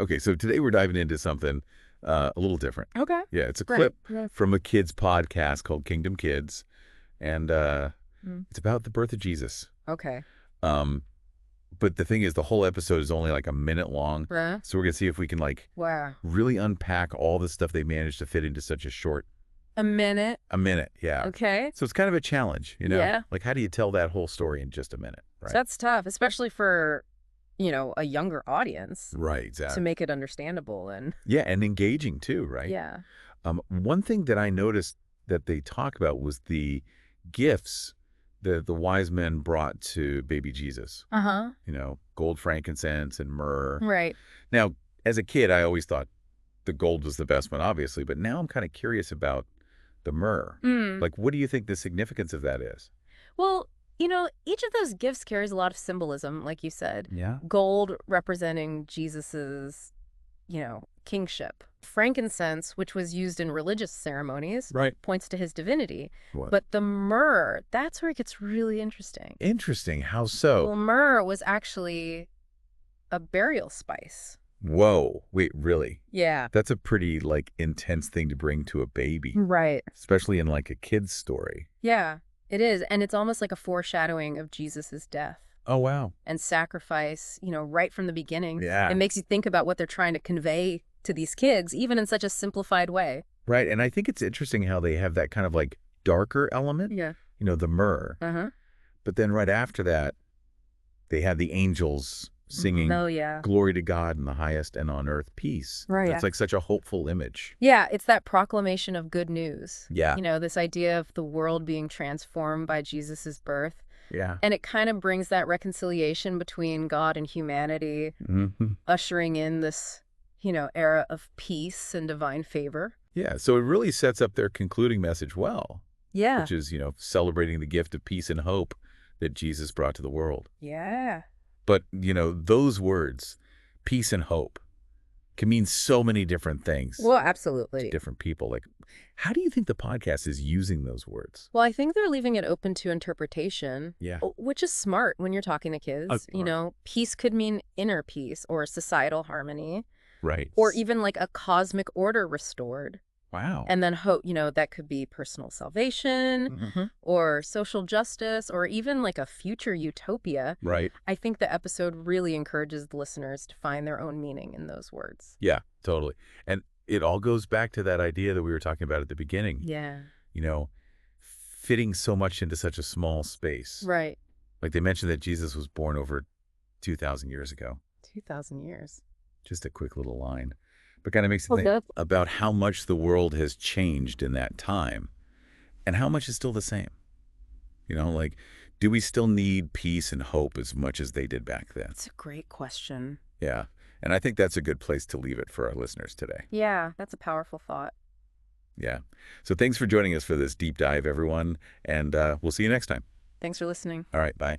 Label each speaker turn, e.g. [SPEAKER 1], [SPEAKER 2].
[SPEAKER 1] Okay, so today we're diving into something a little different.
[SPEAKER 2] Okay.
[SPEAKER 1] Yeah, it's a
[SPEAKER 2] Great.
[SPEAKER 1] clip
[SPEAKER 2] Yeah.
[SPEAKER 1] from a kids podcast called Kingdom Kids, and
[SPEAKER 2] Mm.
[SPEAKER 1] it's about the birth of Jesus.
[SPEAKER 2] Okay.
[SPEAKER 1] Um, but the thing is, the whole episode is only like a minute long,
[SPEAKER 2] Right.
[SPEAKER 1] so we're gonna see if we can like
[SPEAKER 2] Wow.
[SPEAKER 1] really unpack all the stuff they managed to fit into such a short
[SPEAKER 2] A minute.
[SPEAKER 1] a minute. Yeah.
[SPEAKER 2] Okay.
[SPEAKER 1] So it's kind of a challenge,
[SPEAKER 2] Yeah.
[SPEAKER 1] Like, how do you tell that whole story in just a minute,
[SPEAKER 2] So
[SPEAKER 1] right?
[SPEAKER 2] that's tough, especially for, a younger audience
[SPEAKER 1] Right,
[SPEAKER 2] to
[SPEAKER 1] exactly.
[SPEAKER 2] make it understandable and
[SPEAKER 1] Yeah, and engaging too, right?
[SPEAKER 2] yeah.
[SPEAKER 1] One thing that I noticed that they talk about was the gifts that the wise men brought to baby Jesus.
[SPEAKER 2] Uh-huh.
[SPEAKER 1] Gold, frankincense, and myrrh.
[SPEAKER 2] Right.
[SPEAKER 1] Now, as a kid, I always thought the gold was the best one, obviously, but now I'm kind of curious about the myrrh.
[SPEAKER 2] Mm.
[SPEAKER 1] Like, what do you think the significance of that is?
[SPEAKER 2] Well, each of those gifts carries a lot of symbolism, like you said.
[SPEAKER 1] Yeah.
[SPEAKER 2] Gold representing Jesus's, kingship. Frankincense, which was used in religious ceremonies,
[SPEAKER 1] Right.
[SPEAKER 2] points to his divinity.
[SPEAKER 1] What?
[SPEAKER 2] But the myrrh, that's where it gets really interesting.
[SPEAKER 1] Interesting. How
[SPEAKER 2] Well,
[SPEAKER 1] so?
[SPEAKER 2] myrrh was actually a burial spice.
[SPEAKER 1] Whoa. Wait, really?
[SPEAKER 2] Yeah.
[SPEAKER 1] That's a pretty, like, intense thing to bring to a baby,
[SPEAKER 2] Right.
[SPEAKER 1] especially in, like, a kid's story.
[SPEAKER 2] Yeah, it is. And it's almost like a foreshadowing of Jesus's death
[SPEAKER 1] Oh, wow.
[SPEAKER 2] and sacrifice, right from the beginning.
[SPEAKER 1] Yeah.
[SPEAKER 2] It makes you think about what they're trying to convey to these kids, even in such a simplified way.
[SPEAKER 1] Right. And I think it's interesting how they have that kind of, like, darker element,
[SPEAKER 2] Yeah.
[SPEAKER 1] the myrrh.
[SPEAKER 2] Uh-huh.
[SPEAKER 1] But then right after that, they have the angels singing
[SPEAKER 2] Oh, yeah.
[SPEAKER 1] glory to God in the highest and on earth peace.
[SPEAKER 2] Right.
[SPEAKER 1] That's like such a hopeful image.
[SPEAKER 2] Yeah, it's that proclamation of good news.
[SPEAKER 1] Yeah.
[SPEAKER 2] This idea of the world being transformed by Jesus's birth.
[SPEAKER 1] Yeah.
[SPEAKER 2] And it kind of brings that reconciliation between God and humanity,
[SPEAKER 1] Mm-hmm.
[SPEAKER 2] ushering in this, era of peace and divine favor.
[SPEAKER 1] Yeah. So it really sets up their concluding message well,
[SPEAKER 2] Yeah.
[SPEAKER 1] which is, celebrating the gift of peace and hope that Jesus brought to the world.
[SPEAKER 2] Yeah.
[SPEAKER 1] But, those words, peace and hope, can mean so many different things
[SPEAKER 2] Well,
[SPEAKER 1] to
[SPEAKER 2] absolutely.
[SPEAKER 1] different people. Like, how do you think the podcast is using those words?
[SPEAKER 2] Well, I think they're leaving it open to interpretation,
[SPEAKER 1] Yeah.
[SPEAKER 2] which is smart when you're talking to kids.
[SPEAKER 1] Right.
[SPEAKER 2] Peace could mean inner peace or societal harmony
[SPEAKER 1] Right.
[SPEAKER 2] or even like a cosmic order restored.
[SPEAKER 1] Wow.
[SPEAKER 2] And then hope, that could be personal salvation
[SPEAKER 1] Mhm.
[SPEAKER 2] or social justice or even like a future utopia.
[SPEAKER 1] Right.
[SPEAKER 2] I think the episode really encourages the listeners to find their own meaning in those words.
[SPEAKER 1] Yeah, totally. And it all goes back to that idea that we were talking about at the beginning,
[SPEAKER 2] Yeah.
[SPEAKER 1] fitting so much into such a small space.
[SPEAKER 2] Right.
[SPEAKER 1] Like they mentioned that Jesus was born over 2,000 years ago.
[SPEAKER 2] 2,000 years.
[SPEAKER 1] Just a quick little line. But kind of makes you
[SPEAKER 2] Oh,
[SPEAKER 1] think
[SPEAKER 2] good.
[SPEAKER 1] about how much the world has changed in that time and how much is still the same. Like, do we still need peace and hope as much as they did back then?
[SPEAKER 2] That's a great question.
[SPEAKER 1] Yeah. And I think that's a good place to leave it for our listeners today.
[SPEAKER 2] Yeah, that's a powerful thought.
[SPEAKER 1] Yeah. So thanks for joining us for this deep dive, everyone. And we'll see you next time.
[SPEAKER 2] Thanks for listening.
[SPEAKER 1] All right. Bye.